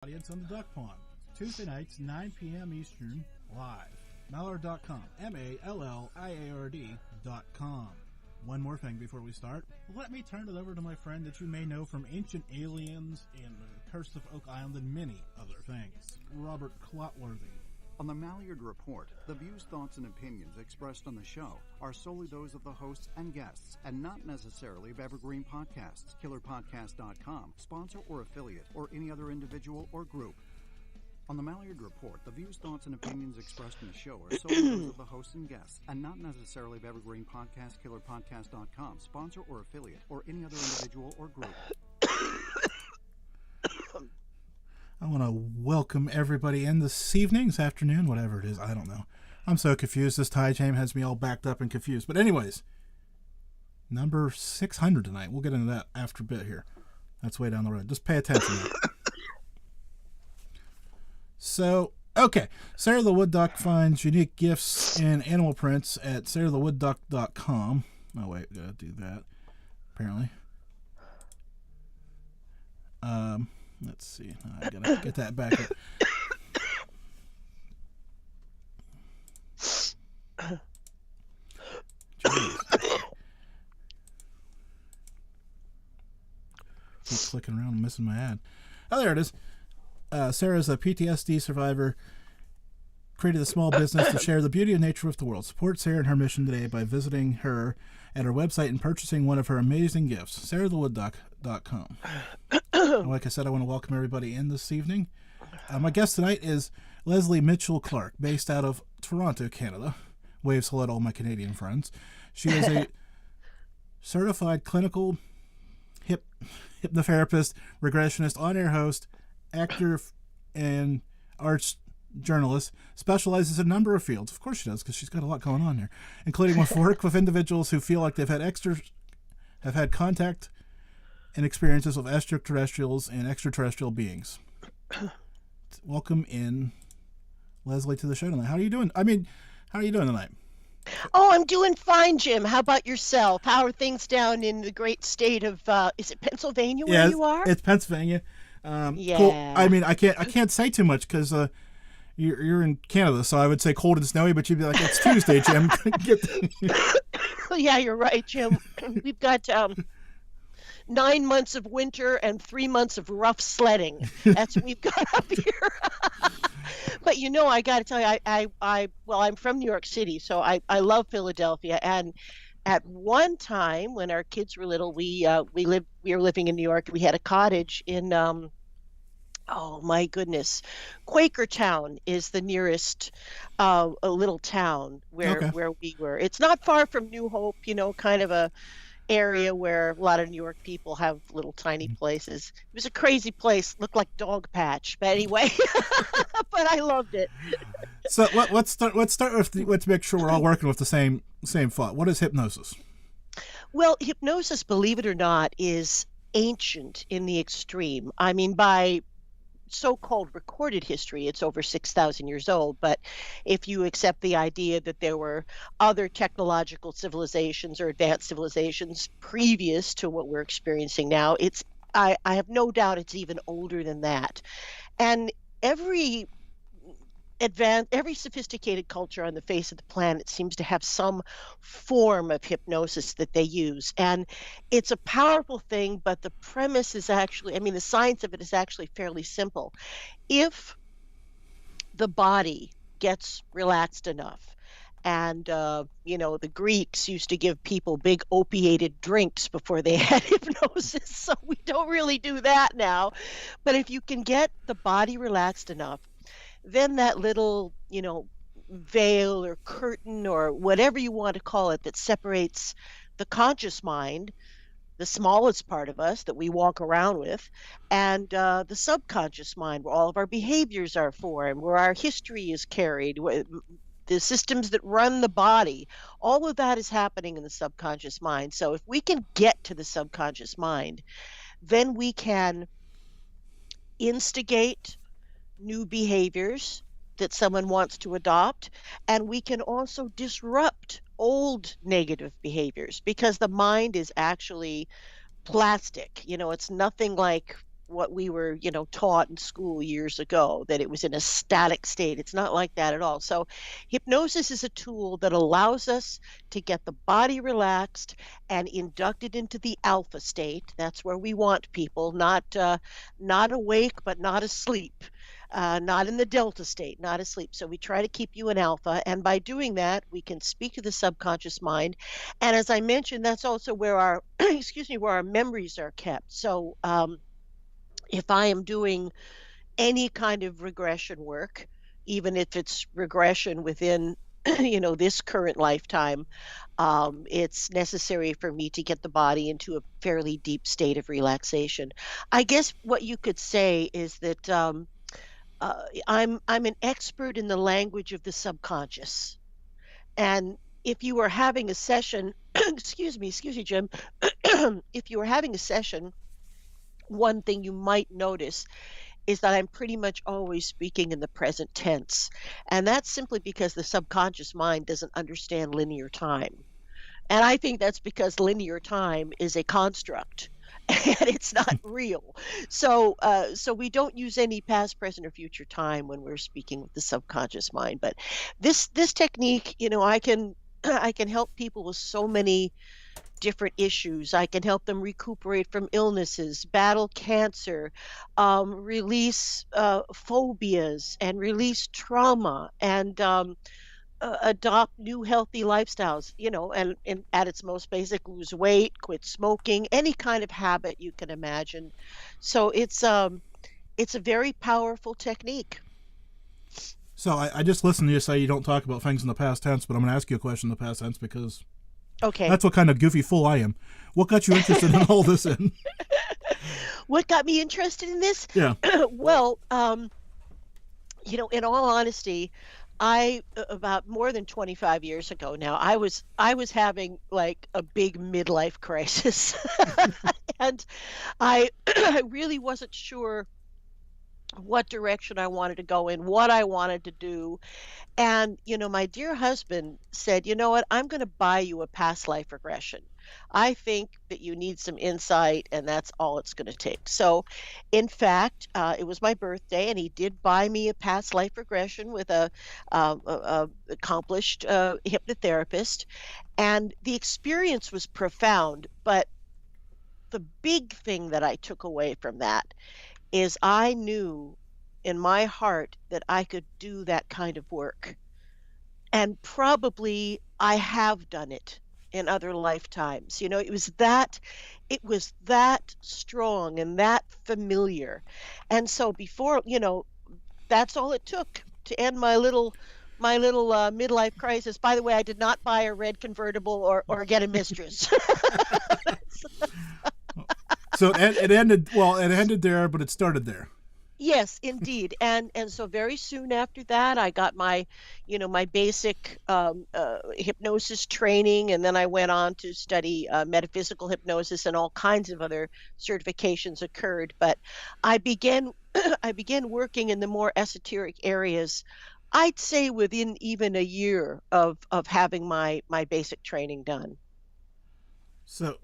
Audience on the Duck Pond. Tuesday nights, 9 p.m. Eastern, live. Malliard.com. Malliard.com. One more thing before we start. Let me turn it over to my friend that you may know from Ancient Aliens and The Curse of Oak Island and many other things, Robert Clotworthy. On the Malliard Report, the views, thoughts, and opinions expressed on the show are solely those of the hosts and guests, and not necessarily of Evergreen Podcasts, KillerPodcast.com, sponsor or affiliate, or any other individual or group. On the Malliard Report, the views, thoughts, and opinions expressed in the show are solely those of the hosts and guests, and not necessarily of Evergreen Podcasts, KillerPodcast.com, sponsor or affiliate, or any other individual or group. I want to welcome everybody in this evening, this afternoon, whatever it is. I don't know. I'm so confused. This tie chain has me all backed up and confused. But anyways, number 600 tonight. We'll get into that after a bit here. That's way down the road. Just pay attention. So, okay. Sarah the Wood Duck finds unique gifts and animal prints at sarahthewoodduck.com. Oh, wait. Gotta do that, apparently. Let's see. I gotta get that back up. Jeez. Keep clicking around and missing my ad. Oh, there it is. Sarah's a PTSD survivor. Created a small business to share the beauty of nature with the world. Support Sarah in her mission today by visiting her at her website and purchasing one of her amazing gifts. sarahthewoodduck.com. Like I said, I want to welcome everybody in this evening. My guest tonight is Lesley Mitchell-Clarke, based out of Toronto, Canada. Waves hello to all my Canadian friends. She is a certified clinical hypnotherapist, regressionist, on-air host, actor, and arts journalist. Specializes in a number of fields. Of course she does, because she's got a lot going on there, including work with individuals who feel like they've had contact and experiences with extraterrestrials and extraterrestrial beings. Welcome in, Lesley, to the show tonight. How are you doing? How are you doing tonight? Oh, I'm doing fine, Jim. How about yourself? How are things down in the great state of, is it Pennsylvania where you are? It's Pennsylvania. Yeah. Cool. I can't say too much because you're in Canada, so I would say cold and snowy, but you'd be like, it's Tuesday, Jim. Yeah, you're right, Jim. We've got 9 months of winter and 3 months of rough sledding. That's what we've got up here. But I got to tell you, I'm from New York City, so I love Philadelphia. And at one time when our kids were little, we were living in New York. We had a cottage in oh my goodness, Quakertown is the nearest a little town where we were. It's not far from New Hope, kind of a area where a lot of New York people have little tiny places. It was a crazy place, looked like Dog Patch, but anyway, but I loved it. So let's start with let's make sure we're all working with the same thought. What is hypnosis? Well, hypnosis, believe it or not, is ancient in the extreme. By so-called recorded history, it's over 6,000 years old. But if you accept the idea that there were other technological civilizations or advanced civilizations previous to what we're experiencing now, I have no doubt it's even older than that. And every sophisticated culture on the face of the planet seems to have some form of hypnosis that they use. And it's a powerful thing, but the premise is actually, the science of it is actually fairly simple. If the body gets relaxed enough, and, the Greeks used to give people big opiated drinks before they had hypnosis, so we don't really do that now. But if you can get the body relaxed enough, then that little, veil or curtain or whatever you want to call it that separates the conscious mind, the smallest part of us that we walk around with, and the subconscious mind, where all of our behaviors are formed, where our history is carried, the systems that run the body, all of that is happening in the subconscious mind. So if we can get to the subconscious mind, then we can instigate new behaviors that someone wants to adopt, and we can also disrupt old negative behaviors, because the mind is actually plastic. It's nothing like what we were, taught in school years ago, that it was in a static state. It's not like that at all. So hypnosis is a tool that allows us to get the body relaxed and inducted into the alpha state. That's where we want people, not awake but not asleep. Not in the delta state, not asleep. So we try to keep you in alpha. And by doing that, we can speak to the subconscious mind. And as I mentioned, that's also where our, excuse me, where our memories are kept. So if I am doing any kind of regression work, even if it's regression within, this current lifetime, it's necessary for me to get the body into a fairly deep state of relaxation. I guess what you could say is that I'm an expert in the language of the subconscious. And if you were having a session, excuse me, Jim, if you were having a session, one thing you might notice is that I'm pretty much always speaking in the present tense. And that's simply because the subconscious mind doesn't understand linear time. And I think that's because linear time is a construct and it's not real. So we don't use any past, present, or future time when we're speaking with the subconscious mind. But this technique, I can I can help people with so many different issues. I can help them recuperate from illnesses, battle cancer, release phobias, and release trauma, and adopt new healthy lifestyles, and at its most basic, lose weight, quit smoking, any kind of habit you can imagine. So it's a very powerful technique. So I just listened to you say you don't talk about things in the past tense, but I'm going to ask you a question in the past tense because Okay. that's what kind of goofy fool I am. What got you interested in all this? What got me interested in this? Yeah. Well, in all honesty, I about more than 25 years ago now, I was having like a big midlife crisis. And I I really wasn't sure what direction I wanted to go in, what I wanted to do. And, my dear husband said, you know what, I'm going to buy you a past life regression. I think that you need some insight, and that's all it's going to take. So, in fact, it was my birthday, and he did buy me a past life regression with a accomplished hypnotherapist. And the experience was profound. But the big thing that I took away from that is I knew in my heart that I could do that kind of work. And probably I have done it in other lifetimes. It was that strong and that familiar. And so before, that's all it took to end my little midlife crisis. By the way, I did not buy a red convertible or get a mistress. So it ended, well, it ended there, but it started there. Yes, indeed. And so very soon after that, I got my basic hypnosis training, and then I went on to study metaphysical hypnosis, and all kinds of other certifications occurred. But I began I began working in the more esoteric areas. I'd say within even a year of having my basic training done. So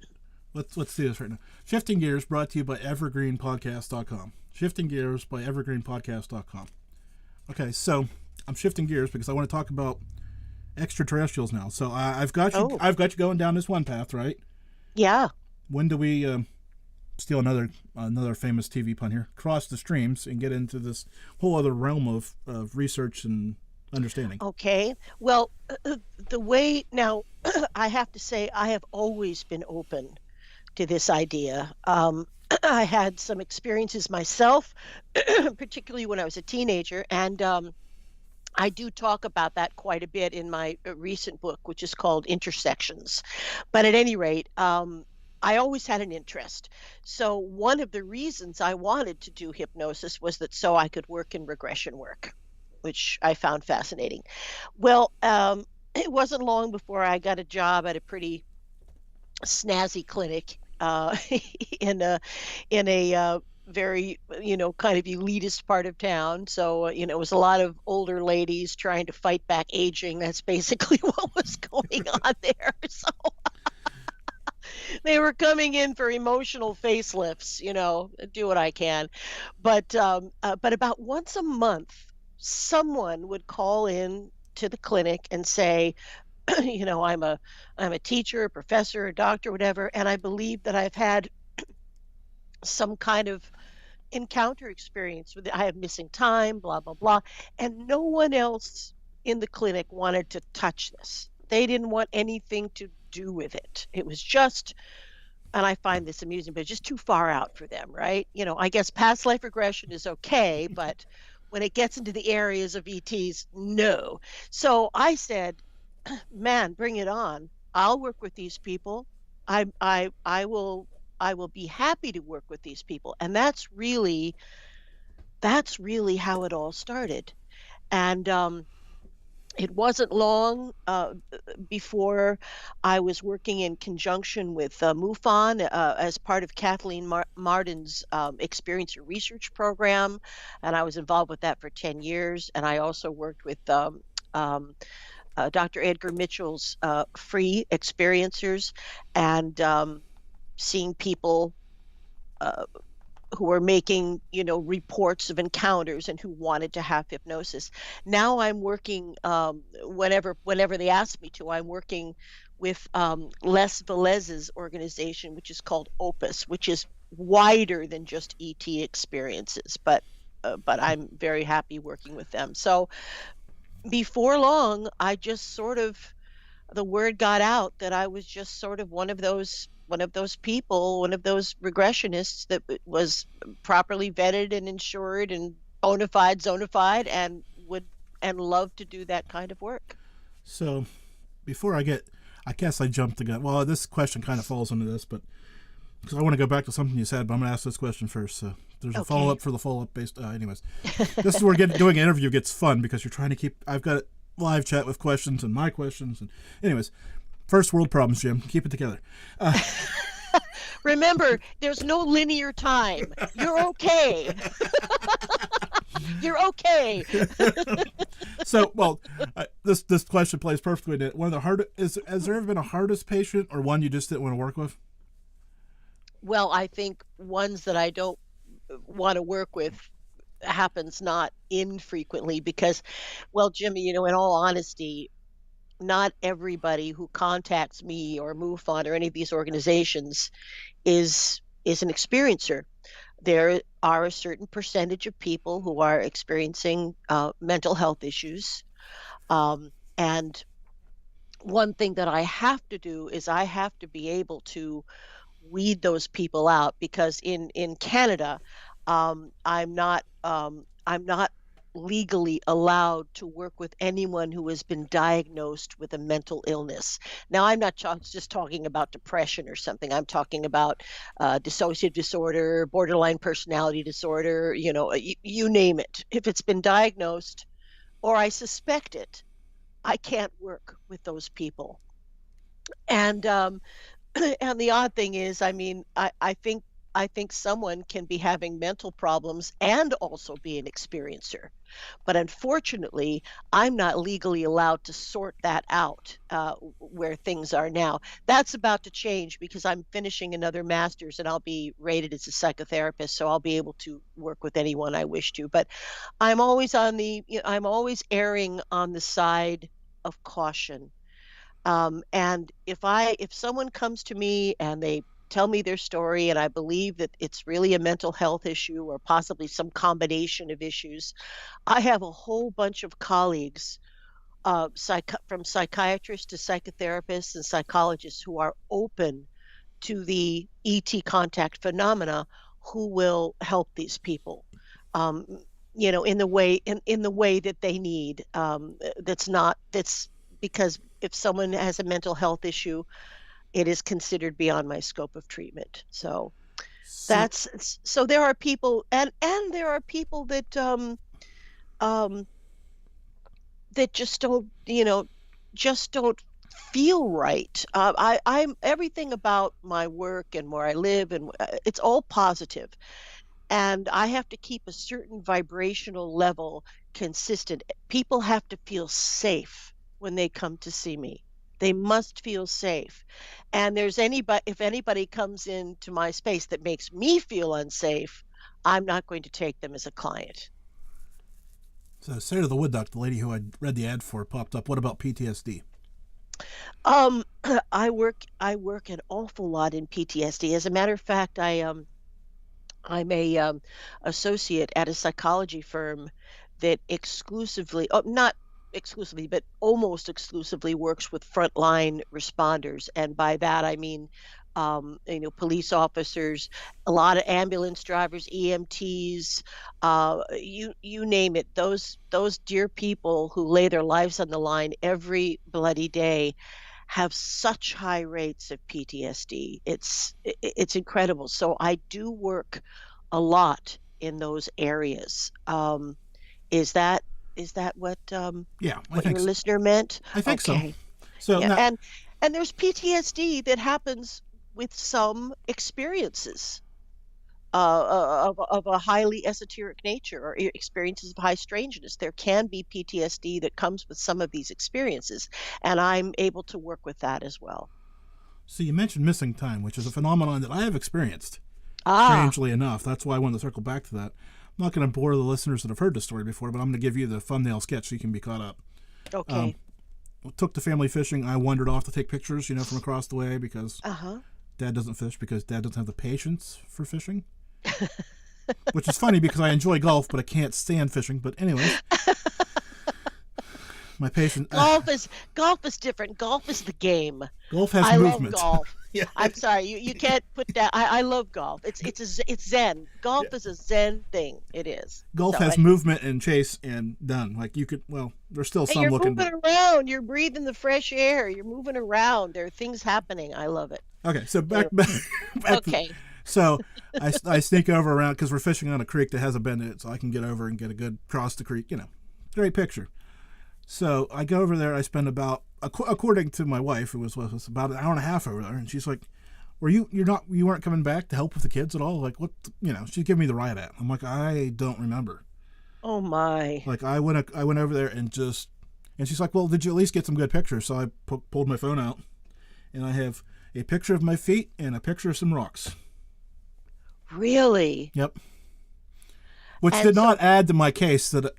let's do this right now. Shifting Gears brought to you by evergreenpodcast.com. Shifting Gears by evergreenpodcast.com. Okay, so I'm shifting gears because I want to talk about extraterrestrials now. So I've got you. Oh. I've got you going down this one path, right? Yeah. When do we steal another famous TV pun here? Cross the streams and get into this whole other realm of research and understanding. Okay. Well, the way now, I have to say, I have always been open to this idea. I had some experiences myself, particularly when I was a teenager, and I do talk about that quite a bit in my recent book, which is called Intersections. But at any rate, I always had an interest. So one of the reasons I wanted to do hypnosis was that so I could work in regression work, which I found fascinating. Well, it wasn't long before I got a job at a pretty snazzy clinic in a very kind of elitist part of town. So it was a lot of older ladies trying to fight back aging. That's basically what was going on there. So They were coming in for emotional facelifts, do what I can. But about once a month, someone would call in to the clinic and say, I'm a teacher, a professor, a doctor, whatever, and I believe that I've had some kind of encounter experience with it. I have missing time, blah, blah, blah. And no one else in the clinic wanted to touch this. They didn't want anything to do with it. It was just, and I find this amusing, but it's just too far out for them, right? I guess past life regression is okay, but when it gets into the areas of ETs, no. So I said, man, bring it on. I'll work with these people. I will be happy to work with these people. And that's really how it all started. And it wasn't long before I was working in conjunction with MUFON as part of Kathleen Martin's experiencer research program, and I was involved with that for 10 years. And I also worked with um, Dr. Edgar Mitchell's free experiencers, and seeing people uh, who were making, reports of encounters and who wanted to have hypnosis. Now I'm working, whenever they ask me to, I'm working with Les Velez's organization, which is called Opus, which is wider than just ET experiences, but I'm very happy working with them. So before long, I just sort of the word got out that I was just sort of one of those people, one of those regressionists that was properly vetted and insured and bona fide, and would and love to do that kind of work. So, I guess I jumped the gun. Well, this question kind of falls into this, but because I want to go back to something you said, but I'm going to ask this question first. So there's a Okay. follow-up for the follow-up based. Anyways, this is where doing an interview gets fun because you're trying to keep. I've got live chat with questions and my questions, and anyways, first world problems, Jim. Keep it together. Remember, there's no linear time. You're okay. You're okay. So, well, this question plays perfectly into it. One of the has there ever been a hardest patient or one you just didn't want to work with? Well, I think ones that I don't want to work with happens not infrequently because, well, Jimmy, in all honesty, not everybody who contacts me or MUFON or any of these organizations is an experiencer. There are a certain percentage of people who are experiencing mental health issues, and one thing that I have to do is I have to be able to weed those people out because in Canada, I'm not legally allowed to work with anyone who has been diagnosed with a mental illness. Now, I'm not just talking about depression or something. I'm talking about dissociative disorder, borderline personality disorder. You name it. If it's been diagnosed or I suspect it, I can't work with those people. And and the odd thing is, I mean, I think someone can be having mental problems and also be an experiencer. But unfortunately, I'm not legally allowed to sort that out where things are now. That's about to change because I'm finishing another master's and I'll be rated as a psychotherapist, so I'll be able to work with anyone I wish to. But I'm always erring on the side of caution. And if someone comes to me and they tell me their story and I believe that it's really a mental health issue or possibly some combination of issues, I have a whole bunch of colleagues, from psychiatrists to psychotherapists and psychologists who are open to the ET contact phenomena who will help these people. Um, in the way that they need. That's because if someone has a mental health issue, it is considered beyond my scope of treatment. So So, so there are people, and there are people um that just don't feel right. I'm everything about my work and where I live, and it's all positive, and I have to keep a certain vibrational level consistent. People have to feel safe when they come to see me. They must feel safe. And if anybody comes into my space that makes me feel unsafe, I'm not going to take them as a client. So Sarah the Wood Duck, the lady who I read the ad for, popped up. What about PTSD? Um, I work an awful lot in PTSD. As a matter of fact, I'm a associate at a psychology firm that exclusively, oh, not exclusively, but almost exclusively works with frontline responders. And by that, I mean, police officers, a lot of ambulance drivers, EMTs, you name it. Those dear people who lay their lives on the line every bloody day have such high rates of PTSD. It's incredible. So I do work a lot in those areas. Is that Yeah, I what think your so. listener meant? I think so. Okay. So Yeah, now, and there's PTSD that happens with some experiences of a highly esoteric nature or experiences of high strangeness. There can be PTSD that comes with some of these experiences, and I'm able to work with that as well. so you mentioned missing time, which is a phenomenon that I have experienced. Ah, Strangely enough, that's why I wanted to circle back to that. I'm not going to bore the listeners that have heard this story before, but I'm going to give you the thumbnail sketch so you can be caught up. Um, okay. Took the family fishing. I wandered off to take pictures, from across the way because Uh-huh. Dad doesn't fish because Dad doesn't have the patience for fishing. Which is funny because I enjoy golf, but I can't stand fishing. But anyways, my patience. Golf is different. Golf is the game. Golf has I love movement. golf. Yeah. I'm sorry, you can't put that. I love golf. It's zen. Golf is a zen thing. It is. Golf So has movement and chase and done. Like you could, well, there's still and some you're looking. moving around. You're breathing the fresh air. You're moving around. There are things happening. I love it. Okay, so back Okay. So I sneak over around because we're fishing on a creek that has a bend in it, so I can get over and get a good cross the creek. Great picture. So I go over there. I spend about, according to my wife, who was with us, about an hour and a half over there, and she's like, "Were you weren't coming back to help with the kids at all? Like what? She's giving me the riot at." I'm like, "I don't remember." Oh my. Like I went over there and she's like, "Well, did you at least get some good pictures?" So I pulled my phone out, and I have a picture of my feet and a picture of some rocks. Really? Yep. Which And did so not add to my case that it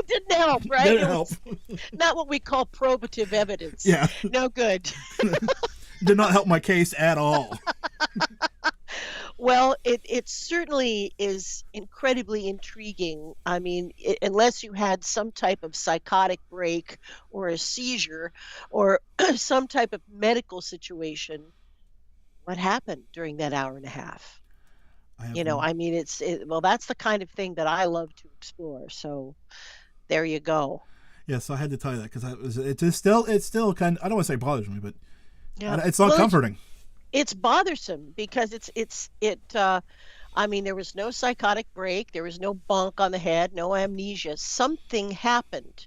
didn't help, right? didn't It help. was not what we call probative evidence. Yeah, No good. did not help my case at all. Well, it certainly is incredibly intriguing. I mean, unless you had some type of psychotic break or a seizure or some type of medical situation, what happened during that hour and a half? I have no. I mean, well, that's the kind of thing that I love to explore. So there you go. Yeah, so I had to tell you that because it's still kind of, I don't want to say bothers me, but Yeah. it's not Well, comforting. it's bothersome because I mean, there was no psychotic break, there was no bunk on the head, no amnesia. Something happened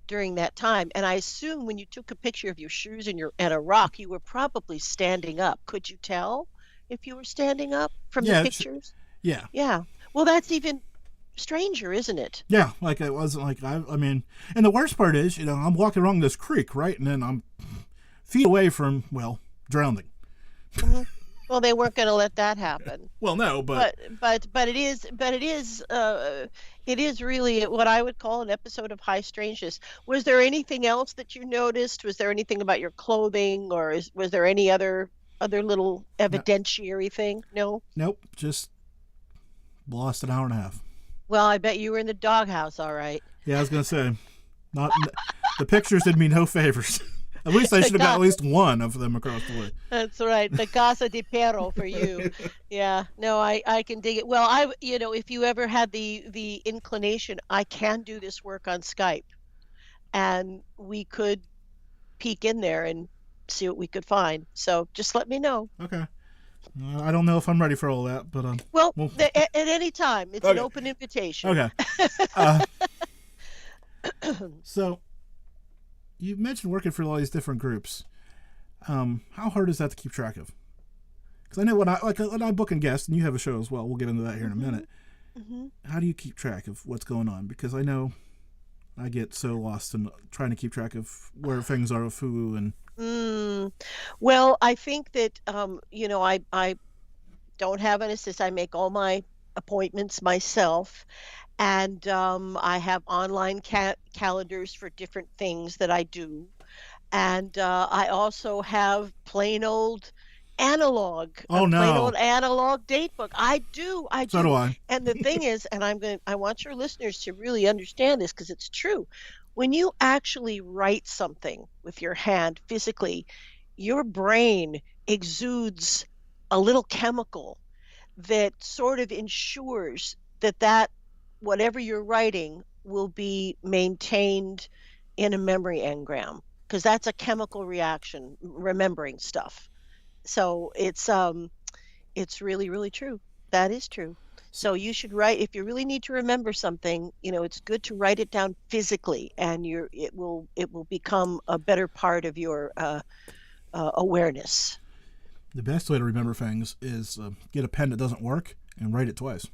during that time, and I assume when you took a picture of your shoes and a rock, you were probably standing up. Could you tell if you were standing up from the Yeah, pictures? yeah, Yeah. Well, that's even stranger, isn't it? yeah. Like it wasn't like I mean, and the worst part is, I'm walking along this creek, right, and then I'm feet away from drowning. Hmm. Well, they weren't going to let that happen. Well, no, but It is really what I would call an episode of high strangeness. Was there anything else that you noticed? Was there anything about your clothing, or was there any other little no, evidentiary thing? No. nope, just lost an hour and a half. Well, I bet you were in the doghouse, all right. Yeah, I was gonna say, not the pictures did me no favors. At least I The should have got at ga- least one of them across the way. That's right. The Casa de Perro for you. Yeah. No, I can dig it. Well, if you ever had the inclination, I can do this work on Skype, and we could peek in there and see what we could find. So just let me know. Okay. I don't know if I'm ready for all that, but Well, well, at any time, it's an okay, open invitation. okay. Uh, so you mentioned working for all these different groups. How hard is that to keep track of? Because I know when I book and guest, and you have a show as well. We'll get into that here in a minute. Hmm. How do you keep track of what's going on? Because I know I get so lost in trying to keep track of where things are with who and. Well, I think that I don't have an assistant. I make all my appointments myself, and I have online calendars for different things that I do. And I also have Oh a plain old no! analog date book. I So do do. I. And the thing is, and I want your listeners to really understand this because it's true. When you actually write something with your hand physically, your brain exudes a little chemical that sort of ensures that whatever you're writing will be maintained in a memory engram because that's a chemical reaction remembering stuff. So it's really really true. That is true. So you should write if you really need to remember something, it's good to write it down physically and it will become a better part of your awareness. The best way to remember things is get a pen that doesn't work and write it twice.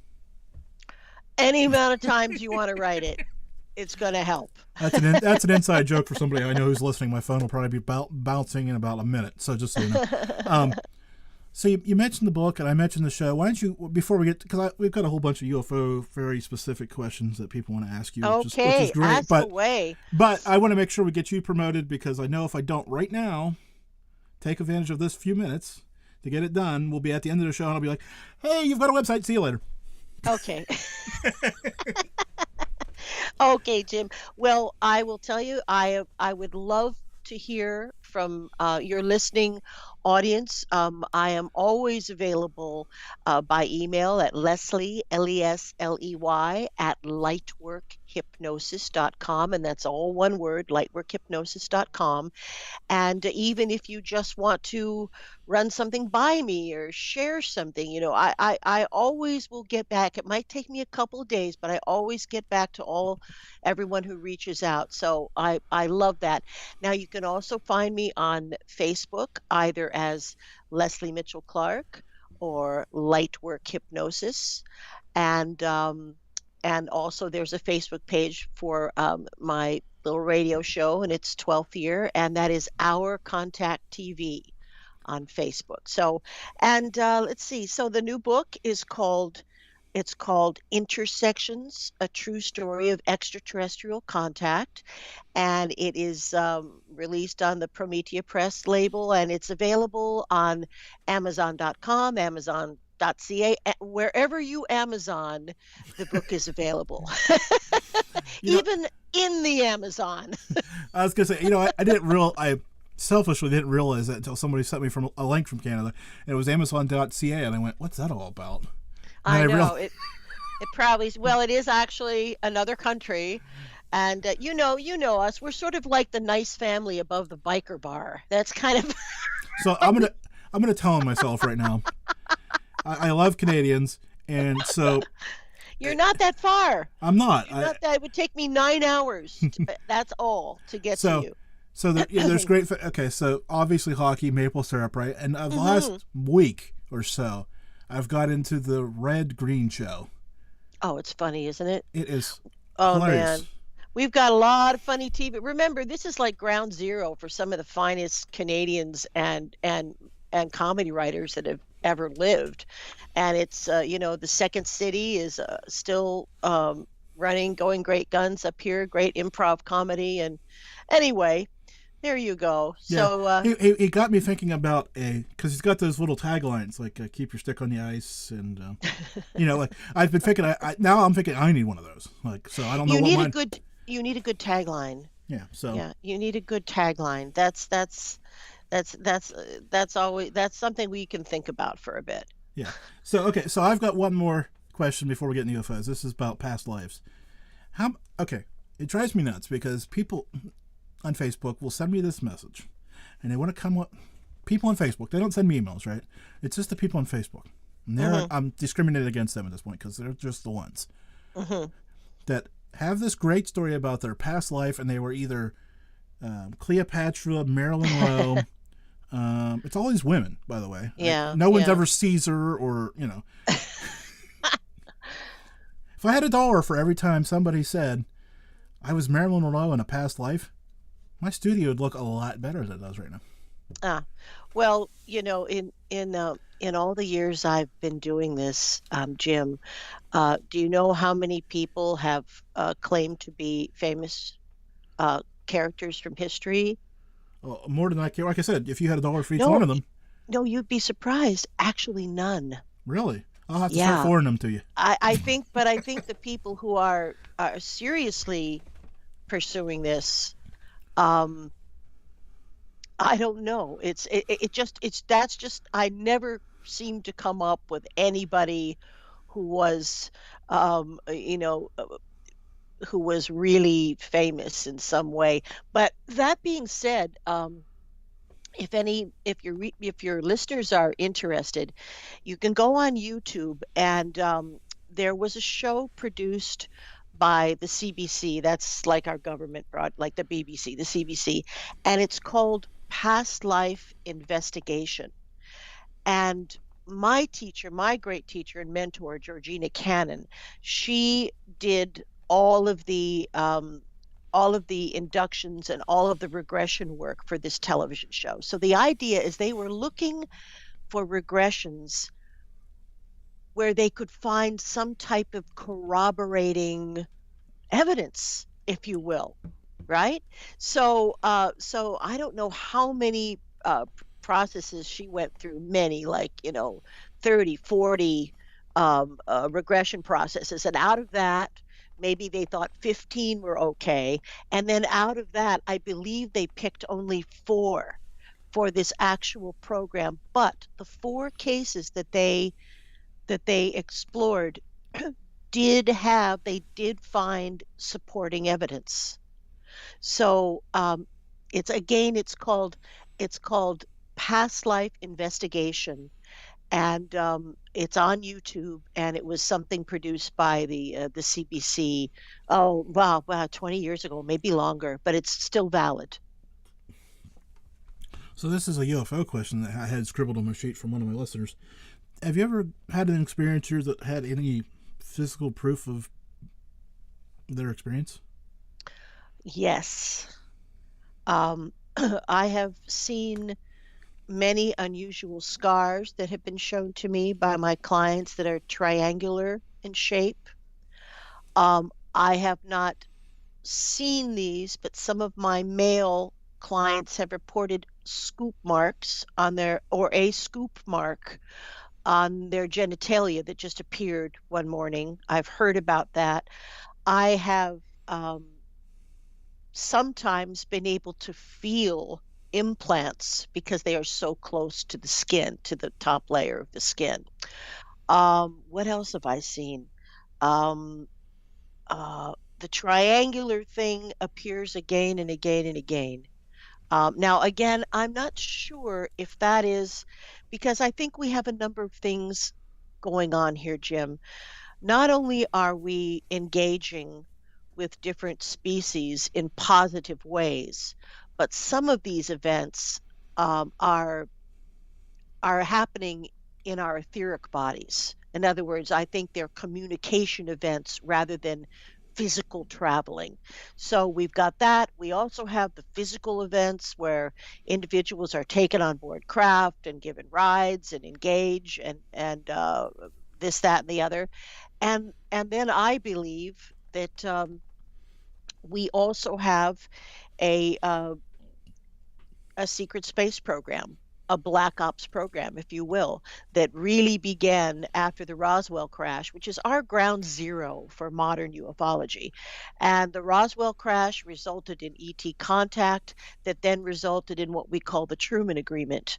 Any amount of times you want to write it, it's going to help. That's an inside joke for somebody I know who's listening. My phone will probably be bouncing in about a minute, so just so you know. So you mentioned the book and I mentioned the show. Why don't you, before we get, because we've got a whole bunch of UFO very specific questions that people want to ask you, which is great. Ask away. But I want to make sure we get you promoted because I know if I don't right now, take advantage of this few minutes to get it done, we'll be at the end of the show and I'll be like, hey, you've got a website. See you later. Okay. Okay, Jim. Well, I will tell you, I would love to hear from your listening audience. I am always available by email at Lesley, Lesley, at lightworkhypnosis.com. And that's all one word, lightworkhypnosis.com. And even if you just want to run something by me or share something, I always will get back. It might take me a couple of days, but I always get back to everyone who reaches out. So I love that. Now you can also find me on Facebook, either as Lesley Mitchell-Clarke or Lightwork Hypnosis. And also there's a Facebook page for my little radio show, and it's 12th year, and that is Our Contact TV on Facebook. So, and let's see. So the new book is called Intersections: A True Story of Extraterrestrial Contact, and it is released on the Promethea Press label, and it's available on Amazon.com, Amazon.ca, wherever you Amazon, the book is available. Even in the Amazon. I was going to say, I selfishly didn't realize that until somebody sent me from a link from Canada. And it was Amazon.ca, and I went, what's that all about? And I know. It probably is. Well, it is actually another country. And you know us. We're sort of like the nice family above the biker bar. That's kind of. So I'm gonna tell myself right now. I love Canadians, and so. You're not that far. I'm not. It would take me 9 hours. That's all to get to you. So there's great. Okay, so obviously hockey, maple syrup, right? And the last week or so, I've got into the red-green show. Oh, it's funny, isn't it? It is. Oh hilarious. Man, we've got a lot of funny TV. Remember, this is like ground zero for some of the finest Canadians and comedy writers that have ever lived. And it's the Second City is still running, going great guns up here, great improv comedy. And anyway, there you go. Yeah. So he got me thinking about because he's got those little taglines like "keep your stick on the ice" and like I've been thinking. Now I'm thinking I need one of those. Like, so I don't know. You need a good tagline. Yeah. So yeah, you need a good tagline. That's something we can think about for a bit. Yeah. So okay. So I've got one more question before we get into UFOs. This is about past lives. It drives me nuts because people on Facebook will send me this message, and they want to come up. People on Facebook, they don't send me emails, right? It's just the people on Facebook. And I'm discriminating against them at this point because they're just the ones that have this great story about their past life, and they were either Cleopatra, Marilyn Monroe. It's all these women, by the way. Yeah. No one's ever Caesar or. If I had $1 for every time somebody said, I was Marilyn Monroe in a past life, my studio would look a lot better than it does right now. Ah, well, in all the years I've been doing this, Jim, do you know how many people have claimed to be famous characters from history? More than I care. Like I said, if you had $1 for each one No, of them, no, you'd be surprised. Actually, none. really, I'll have to start Yeah, forwarding them to you. I think the people who are seriously pursuing this, um, I don't know. It's that's just I never seem to come up with anybody who was, you know, who was really famous in some way. But that being said, if your listeners are interested, you can go on YouTube and there was a show produced by the CBC. That's like our government like the BBC, the CBC, and it's called Past Life Investigation. And my teacher, my great teacher and mentor, Georgina Cannon, she did all of the inductions and all of the regression work for this television show. So the idea is they were looking for regressions where they could find some type of corroborating evidence, if you will, right? So I don't know how many processes she went through, many, like, 30, 40 regression processes. And out of that, maybe they thought 15 were okay. And then out of that, I believe they picked only 4 for this actual program. But the 4 cases that they explored they did find supporting evidence. So it's called Past Life Investigation, and it's on YouTube, and it was something produced by the CBC. Oh wow, 20 years ago, maybe longer, but it's still valid. So this is a UFO question that I had scribbled on my sheet from one of my listeners. Have you ever had an experiencer that had any physical proof of their experience? Yes. Um, I have seen many unusual scars that have been shown to me by my clients that are triangular in shape. I have not seen these, but some of my male clients have reported scoop marks on or a scoop mark on their genitalia that just appeared one morning. I've heard about that. I have um, sometimes been able to feel implants because they are so close to the skin, to the top layer of the skin. What else have I seen? Um, the triangular thing appears again and again and again. Now, again, I'm not sure if that is because I think we have a number of things going on here, Jim. Not only are we engaging with different species in positive ways, but some of these events um, are are happening in our etheric bodies. In other words, I think they're communication events rather than physical traveling. So we've got that. We also have the physical events where individuals are taken on board craft and given rides and engage and this, that, and the other. And then I believe that we also have a uh, a secret space program, a black ops program, if you will, that really began after the Roswell crash, which is our ground zero for modern ufology. And the Roswell crash resulted in ET contact that then resulted in what we call the Truman Agreement,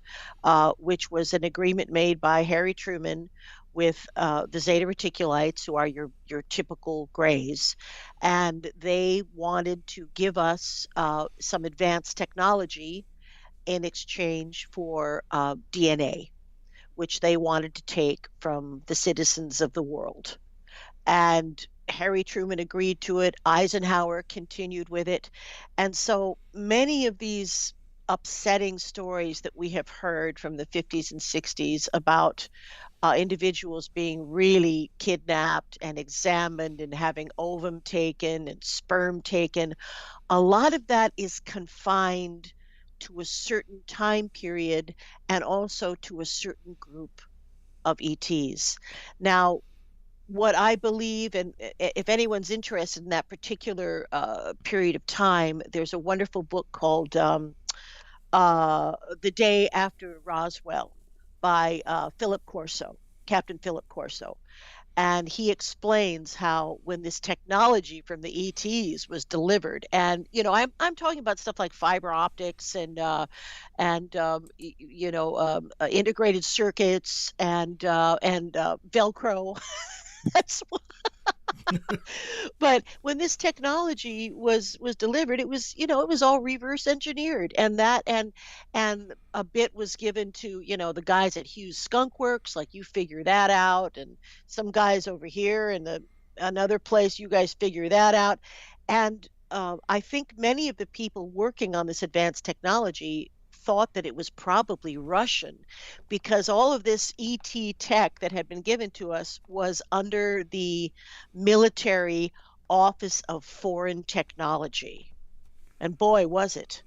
which was an agreement made by Harry Truman with the Zeta Reticulites, who are your typical Greys, and they wanted to give us some advanced technology in exchange for DNA, which they wanted to take from the citizens of the world. And Harry Truman agreed to it. Eisenhower continued with it. And so many of these upsetting stories that we have heard from the 50s and 60s about individuals being really kidnapped and examined and having ovum taken and sperm taken, a lot of that is confined to a certain time period and also to a certain group of ETs. Now, what I believe, and if anyone's interested in that particular period of time, there's a wonderful book called The Day After Roswell by Philip Corso, Captain Philip Corso. And he explains how when this technology from the ETs was delivered, and I'm talking about stuff like fiber optics and integrated circuits and Velcro. That's But when this technology was delivered, it was all reverse engineered, and a bit was given to, the guys at Hughes Skunk Works, like, you figure that out, and some guys over here in another place, you guys figure that out. And I think many of the people working on this advanced technology thought that it was probably Russian, because all of this ET tech that had been given to us was under the Military Office of Foreign Technology. And boy, was it.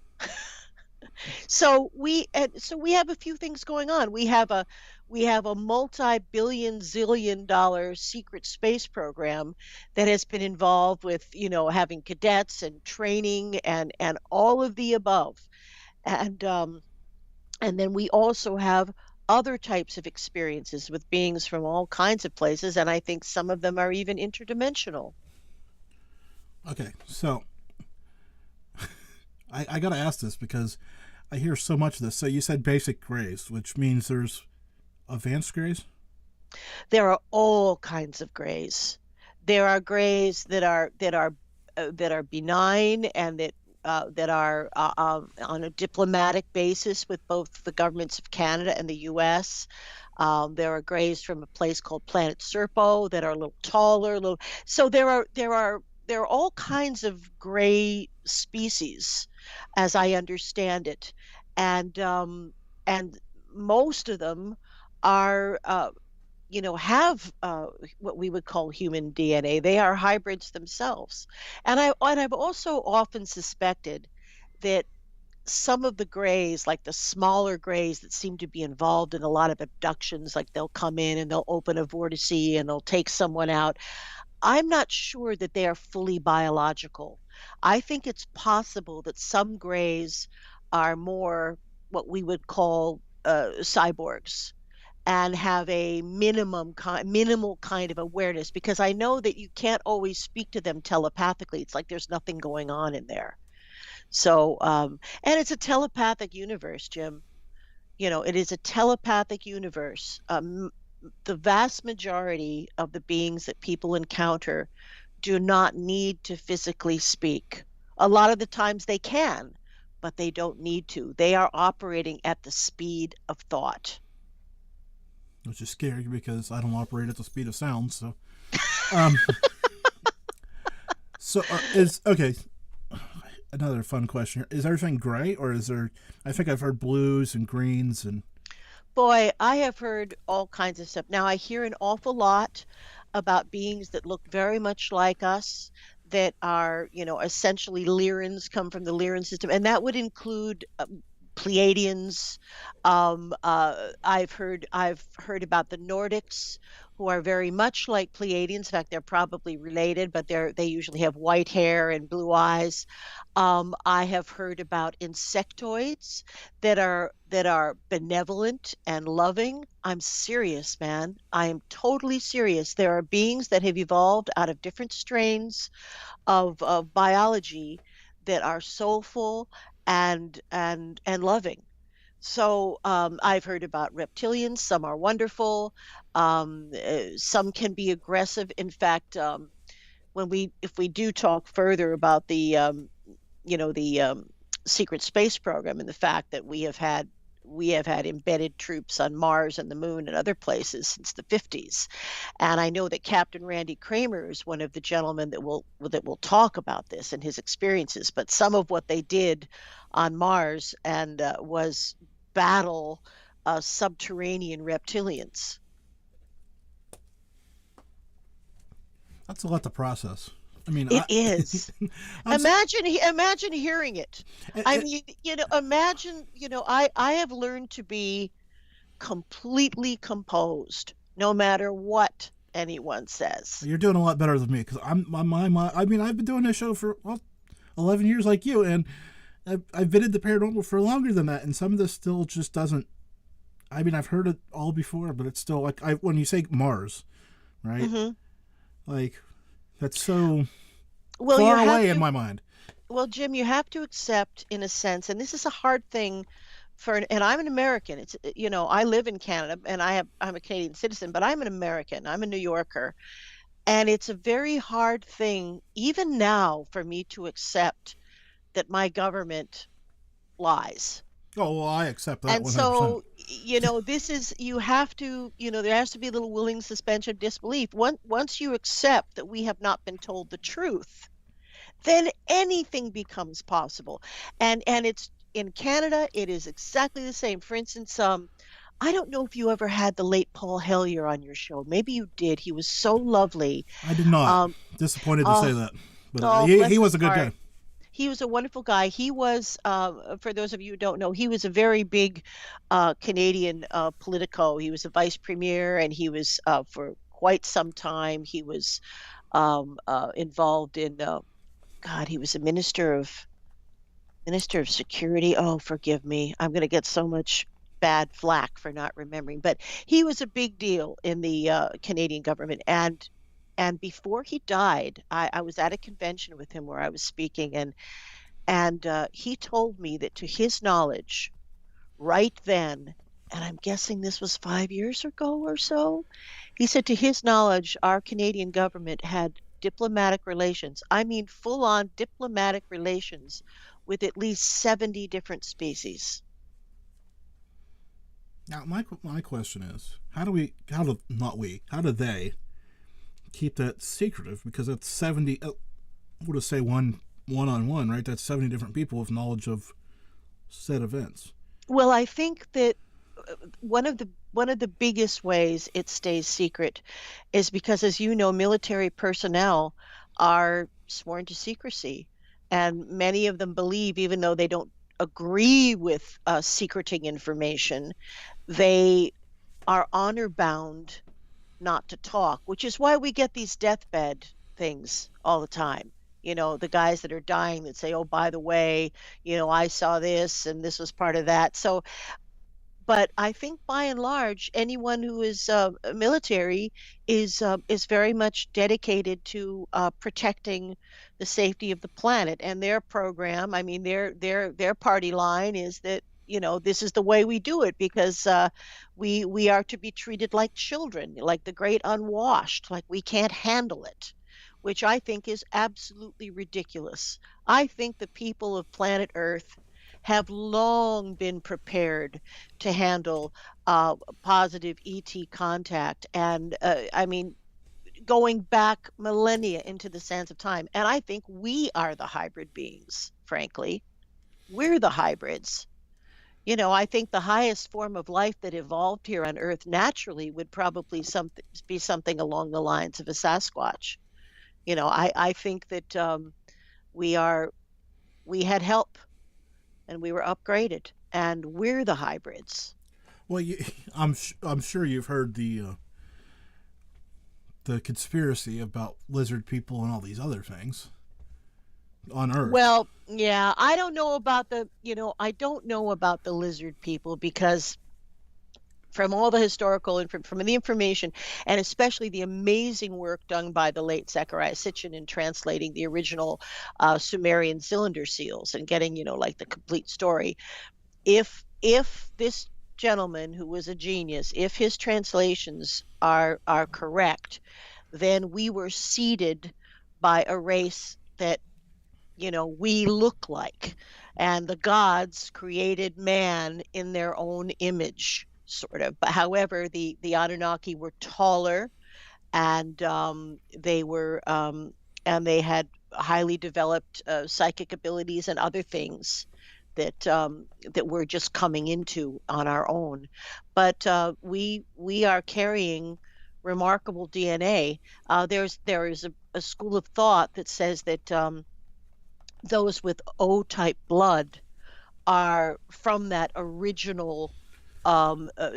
So we have a few things going on. We have a multi-billion zillion dollar secret space program that has been involved with, having cadets and training and all of the above. And then we also have other types of experiences with beings from all kinds of places, and I think some of them are even interdimensional. Okay, so I got to ask this because I hear so much of this. So you said basic grays, which means there's advanced grays? There are all kinds of grays. There are grays that are benign and that are on a diplomatic basis with both the governments of Canada and the U.S. There are grays from a place called Planet Serpo that are a little taller. So there are all kinds of gray species, as I understand it, and most of them are have what we would call human DNA. They are hybrids themselves. And I've also often suspected that some of the grays, like the smaller grays that seem to be involved in a lot of abductions, like they'll come in and they'll open a vortice and they'll take someone out. I'm not sure that they are fully biological. I think it's possible that some grays are more what we would call cyborgs and have a minimal kind of awareness, because I know that you can't always speak to them telepathically. It's like there's nothing going on in there. So, and it's a telepathic universe, Jim. It is a telepathic universe. The vast majority of the beings that people encounter do not need to physically speak. A lot of the times they can, but they don't need to. They are operating at the speed of thought. Which is scary because I don't operate at the speed of sound. So, um, is okay. Another fun question here: is everything gray, or is there? I think I've heard blues and greens and. Boy, I have heard all kinds of stuff. Now, I hear an awful lot about beings that look very much like us, that are, essentially Lyrans, come from the Lyran system, and that would include Pleiadians. I've heard about the Nordics, who are very much like Pleiadians. In fact, they're probably related, but they usually have white hair and blue eyes. I have heard about insectoids that are benevolent and loving. I'm serious, man. I am totally serious. There are beings that have evolved out of different strains of biology that are soulful and loving. So I've heard about reptilians. Some are wonderful. Some can be aggressive. In fact, if we do talk further about the secret space program, and the fact that we have had embedded troops on Mars and the Moon and other places since the 50s. And I know that Captain Randy Kramer is one of the gentlemen that will talk about this and his experiences. But some of what they did on Mars and was battle subterranean reptilians. That's a lot to process. I mean, It is. I'm, Imagine hearing it. I mean, imagine, I have learned to be completely composed no matter what anyone says. you're doing a lot better than me because I mean, I've been doing this show for 11 years like you, and I've been in the paranormal for longer than that, and some of this still just doesn't. I mean, I've heard it all before, but it's still like when you say Mars, right? Mm-hmm. Like that's so Well, far away in my mind. Well, Jim, you have to accept, in a sense, and this is a hard thing and I'm an American. It's, I live in Canada, and I'm a Canadian citizen, but I'm an American. I'm a New Yorker, and it's a very hard thing, even now, for me to accept that my government lies. Oh, well, I accept that And 100%. so, this is, you have to, there has to be a little willing suspension of disbelief. Once you accept that we have not been told the truth, then anything becomes possible. And it's in Canada, it is exactly the same. For instance, I don't know if you ever had the late Paul Hellyer on your show. Maybe you did. He was so lovely. I did not. Disappointed to say that, but bless he was his a good heart. guy. He was a wonderful guy. He was, for those of you who don't know, he was a very big Canadian politico. He was a vice premier, and he was for quite some time. He was involved in. God, he was a minister of security. Oh, forgive me. I'm going to get so much bad flack for not remembering, but he was a big deal in the Canadian government. And before he died, I was at a convention with him where I was speaking, and he told me that, to his knowledge, right then, and I'm guessing this was 5 years ago or so, he said, to his knowledge, our Canadian government had diplomatic relations. I mean, full on diplomatic relations with at least 70 different species. Now, my question is, how do they keep that secretive? Because that's 70, what to say, one-on-one, right? That's 70 different people with knowledge of said events. Well, I think that one of the biggest ways it stays secret is because, as you know, military personnel are sworn to secrecy, and many of them believe, even though they don't agree with secreting information, they are honor bound not to talk, which is why we get these deathbed things all the time. The guys that are dying that say, oh, by the way, I saw this and this was part of that. So, but I think by and large, anyone who is military is very much dedicated to protecting the safety of the planet. And their program, I mean, their party line is that, this is the way we do it, because we are to be treated like children, like the great unwashed, like we can't handle it, which I think is absolutely ridiculous. I think the people of planet Earth have long been prepared to handle positive ET contact. And I mean, going back millennia into the sands of time. And I think we are the hybrid beings, frankly. We're the hybrids. I think the highest form of life that evolved here on Earth naturally would probably be something along the lines of a Sasquatch. I think that we had help, and we were upgraded, and we're the hybrids. Well, I'm sure you've heard the conspiracy about lizard people and all these other things on Earth. Well, yeah, I don't know about the lizard people, because from all the historical and from the information, and especially the amazing work done by the late Zecharia Sitchin in translating the original Sumerian cylinder seals and getting, like the complete story. If this gentleman, who was a genius, if his translations are correct, then we were seeded by a race that, we look like, and the gods created man in their own image, sort of. But however, the Anunnaki were taller, and they had highly developed psychic abilities and other things that we're just coming into on our own. But we are carrying remarkable DNA. There is a school of thought that says that those with O-type blood are from that original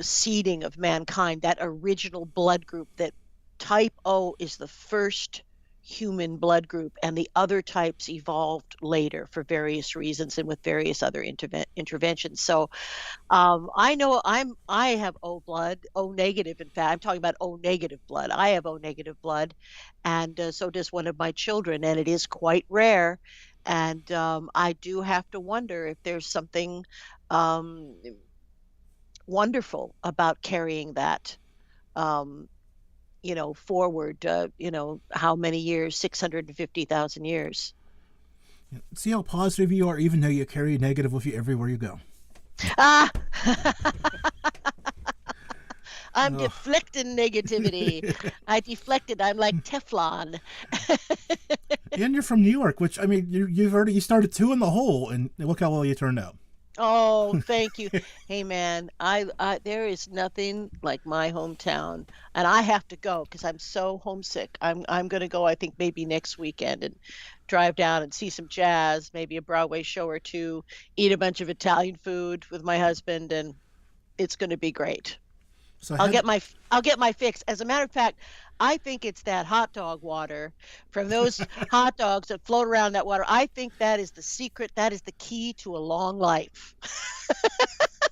seeding of mankind, that original blood group. That type O is the first human blood group, and the other types evolved later for various reasons and with various other interventions. So I know I have O blood, O negative. In fact, I'm talking about O negative blood. I have O negative blood, and so does one of my children, and it is quite rare. And I do have to wonder if there's something um, wonderful about carrying that, um, forward. How many years? 650,000 years. See how positive you are, even though you carry negative with you everywhere you go. Ah. I'm Ugh. deflecting negativity. I deflected. I'm like Teflon. And you're from New York, which, I mean, you started two in the hole, and look how well you turned out. Oh, thank you. Hey, man, I there is nothing like my hometown, and I have to go because I'm so homesick. I'm going to go. I think maybe next weekend and drive down and see some jazz, maybe a Broadway show or two, eat a bunch of Italian food with my husband, and it's going to be great. So I'll get my fix. As a matter of fact, I think it's that hot dog water from those hot dogs that float around that water. I think that is the secret. That is the key to a long life.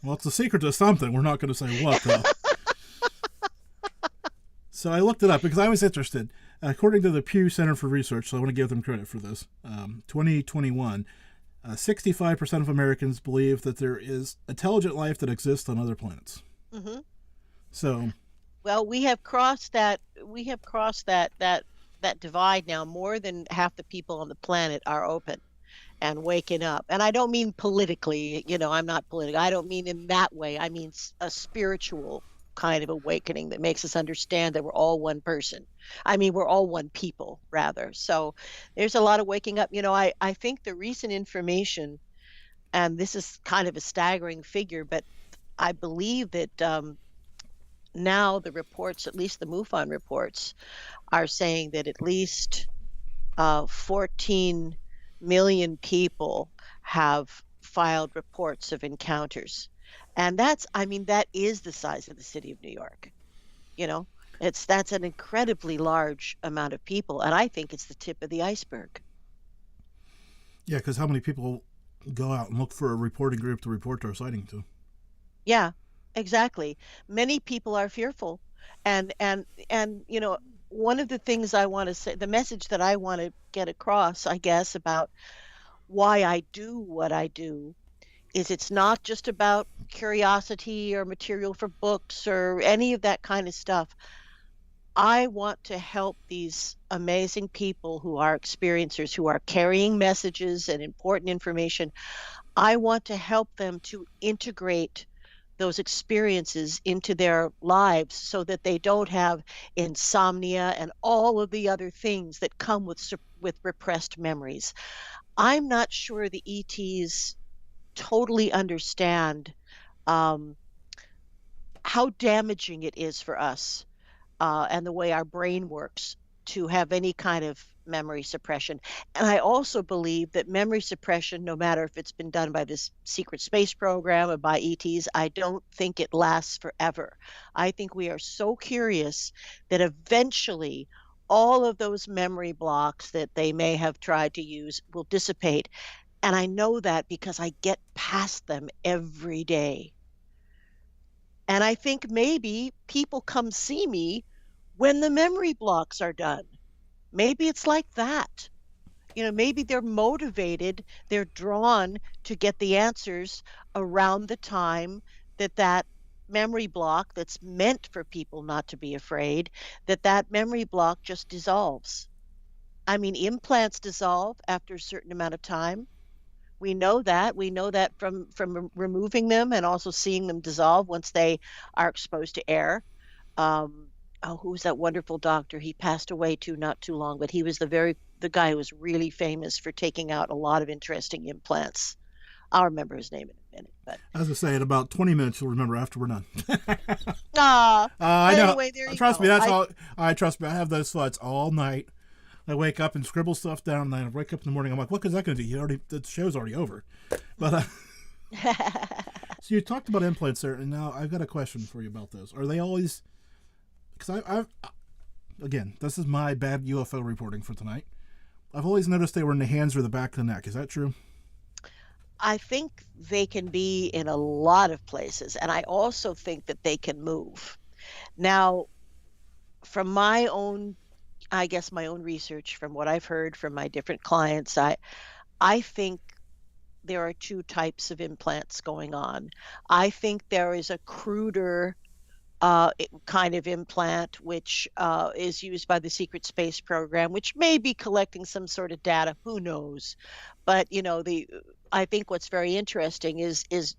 well, it's a secret to something. We're not going to say what, though. So I looked it up because I was interested. According to the Pew Center for Research, so I want to give them credit for this, 2021, 65% of Americans believe that there is intelligent life that exists on other planets. Mm-hmm. So, well, we have crossed that. We have crossed that divide now. More than half the people on the planet are open and waking up. And I don't mean politically. I'm not political. I don't mean in that way. I mean a spiritual kind of awakening that makes us understand that we're all one person. I mean, we're all one people, rather. So there's a lot of waking up. I think the recent information, and this is kind of a staggering figure, but I believe that now the reports, at least the MUFON reports, are saying that at least 14 million people have filed reports of encounters. And that is the size of the city of New York. That's an incredibly large amount of people. And I think it's the tip of the iceberg. Yeah, because how many people go out and look for a reporting group to report their sighting to? Yeah, exactly. Many people are fearful. And one of the things I want to say, the message that I want to get across, I guess, about why I do what I do is it's not just about curiosity or material for books or any of that kind of stuff. I want to help these amazing people who are experiencers, who are carrying messages and important information. I want to help them to integrate those experiences into their lives so that they don't have insomnia and all of the other things that come with repressed memories. I'm not sure the ETs totally understand how damaging it is for us and the way our brain works to have any kind of memory suppression. And I also believe that memory suppression, no matter if it's been done by this secret space program or by ETs, I don't think it lasts forever. I think we are so curious that eventually all of those memory blocks that they may have tried to use will dissipate. And I know that because I get past them every day. And I think maybe people come see me when the memory blocks are done. Maybe it's like that. Maybe they're motivated, they're drawn to get the answers around the time that memory block that's meant for people not to be afraid, that memory block just dissolves. I mean, implants dissolve after a certain amount of time. We know that. We know that from removing them and also seeing them dissolve once they are exposed to air. Who was that wonderful doctor? He passed away not too long, but he was the guy who was really famous for taking out a lot of interesting implants. I'll remember his name in a in it. But as I say, in about 20 minutes, you'll remember after we're done. I but know. anyway, there you Trust go. me, that's all. Trust me. I have those thoughts all night. I wake up and scribble stuff down, and then I wake up in the morning. I'm like, what is that going to do? The show's already over. But so you talked about implants there, and now I've got a question for you about those. Are they always? Because again, this is my bad UFO reporting for tonight. I've always noticed they were in the hands or the back of the neck. Is that true? I think they can be in a lot of places, and I also think that they can move. Now, from my own, I guess my own research, from what I've heard from my different clients, I think there are two types of implants going on. I think there is a cruder kind of implant, which is used by the Secret Space Program, which may be collecting some sort of data. Who knows? But I think what's very interesting is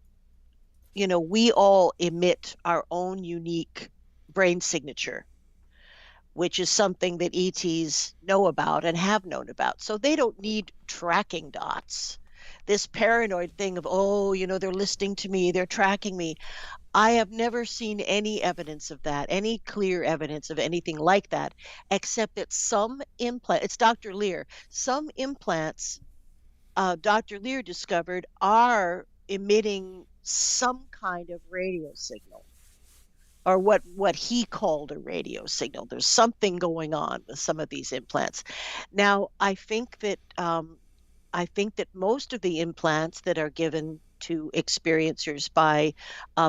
we all emit our own unique brain signature, which is something that ETs know about and have known about. So they don't need tracking dots. This paranoid thing of, they're listening to me, they're tracking me. I have never seen any evidence of that, any clear evidence of anything like that, except that some implant, it's Dr. Lear, some implants Dr. Lear discovered are emitting some kind of radio signal, or what he called a radio signal. There's something going on with some of these implants. Now, I think that most of the implants that are given to experiencers by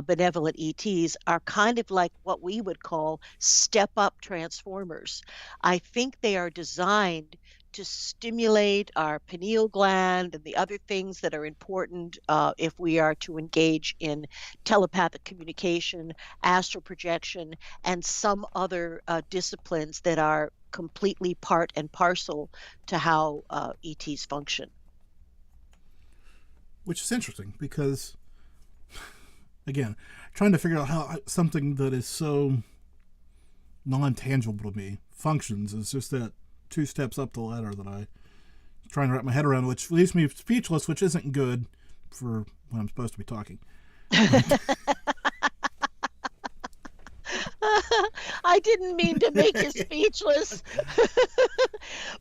benevolent ETs are kind of like what we would call step-up transformers. I think they are designed to stimulate our pineal gland and the other things that are important if we are to engage in telepathic communication, astral projection, and some other disciplines that are completely part and parcel to how ETs function. Which is interesting because, again, trying to figure out how something that is so non-tangible to me functions is just that 2 steps up the ladder that I'm trying to wrap my head around, which leaves me speechless, which isn't good for when I'm supposed to be talking. I didn't mean to make you speechless,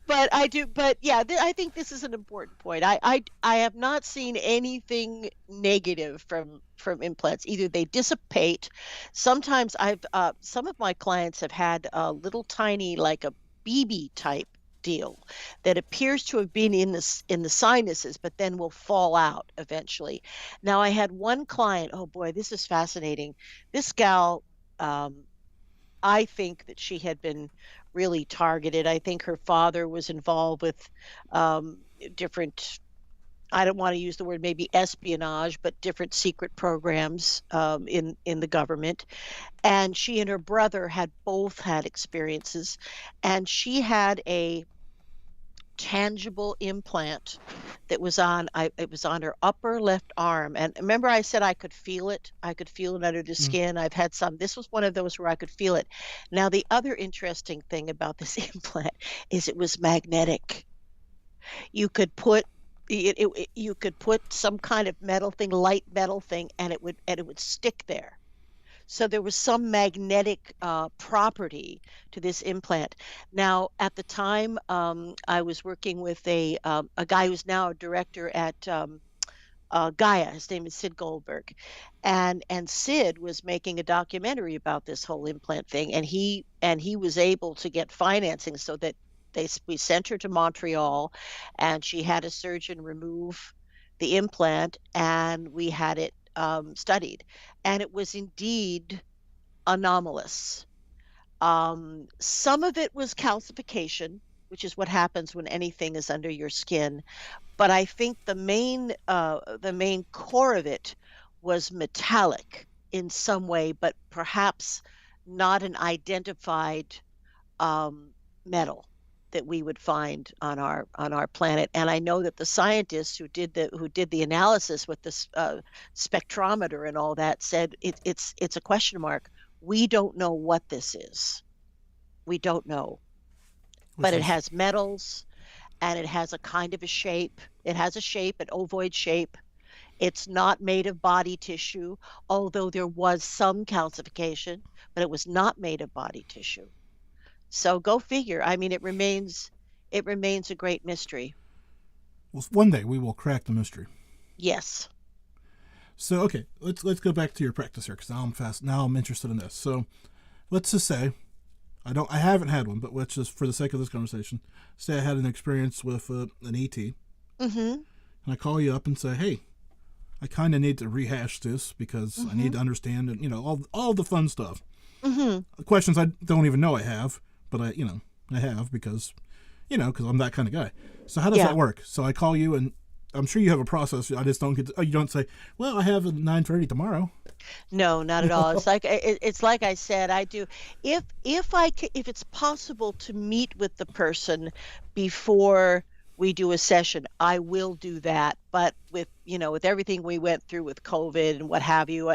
but I do. But yeah, I think this is an important point. I have not seen anything negative from implants. Either they dissipate. Sometimes some of my clients have had a little tiny, like a BB type deal that appears to have been in the sinuses, but then will fall out eventually. Now, I had one client. Oh boy, this is fascinating. This gal. I think that she had been really targeted. I think her father was involved with different, I don't want to use the word maybe espionage, but different secret programs in the government. And she and her brother had both had experiences. And she had a tangible implant that was it was on her upper left arm. And remember I said I could feel it under the skin. I've had some. This was one of those where I could feel it. Now, the other interesting thing about this implant is it was magnetic. You could put you could put some kind of metal thing, light metal thing, and it would stick there. So there was some magnetic property to this implant. Now, at the time, I was working with a guy who's now a director at Gaia. His name is Sid Goldberg, and Sid was making a documentary about this whole implant thing, and he was able to get financing so that we sent her to Montreal, and she had a surgeon remove the implant, and we had it studied, and it was indeed anomalous. Some of it was calcification, which is what happens when anything is under your skin, but I think the main core of it was metallic in some way, but perhaps not an identified metal that we would find on our planet. And I know that the scientists who did the analysis with the spectrometer and all that said it's a question mark. We don't know what this is. We don't know. But it has metals, and it has a kind of a shape. It has a shape, an ovoid shape. It's not made of body tissue, although there was some calcification, but it was not made of body tissue. So go figure. I mean, it remains a great mystery. Well, one day we will crack the mystery. Yes. So okay, let's go back to your practice here, because now I'm interested in this. So let's just say I haven't had one, but let's just, for the sake of this conversation, say I had an experience with an ET, Mhm. and I call you up and say, hey, I kind of need to rehash this because I need to understand, and all the fun stuff. Mhm. Questions I don't even know I have, but I have because I'm that kind of guy. So how does Yeah. that work? So I call you, and I'm sure you have a process. I just don't you don't say, well, I have a 9:30 tomorrow. No, not at all. It's like I said, I do if it's possible to meet with the person before we do a session, I will do that. But with everything we went through with COVID and what have you,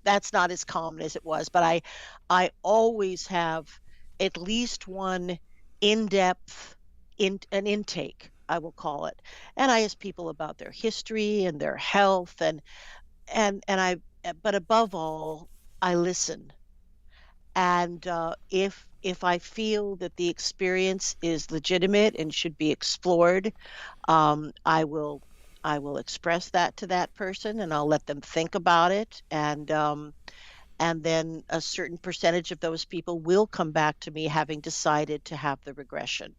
that's not as common as it was. But I always have at least one in-depth an intake, I will call it. And I ask people about their history and their health but above all, I listen. And if I feel that the experience is legitimate and should be explored, I will express that to that person, and I'll let them think about it. And then a certain percentage of those people will come back to me having decided to have the regression.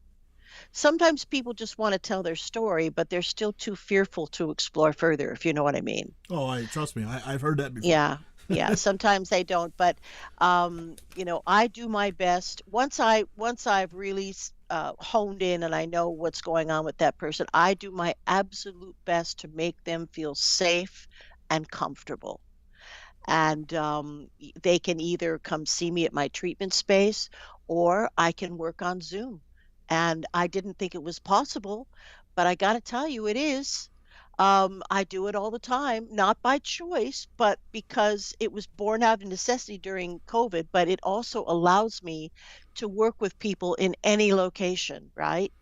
Sometimes people just want to tell their story, but they're still too fearful to explore further, if you know what I mean. Oh, trust me, I've heard that before. Yeah. Yeah, sometimes they don't, but I do my best. Once I've really honed in and I know what's going on with that person, I do my absolute best to make them feel safe and comfortable. And they can either come see me at my treatment space, or I can work on Zoom. And I didn't think it was possible, but I got to tell you, it is. I do it all the time, not by choice, but because it was born out of necessity during COVID. But it also allows me to work with people in any location, right?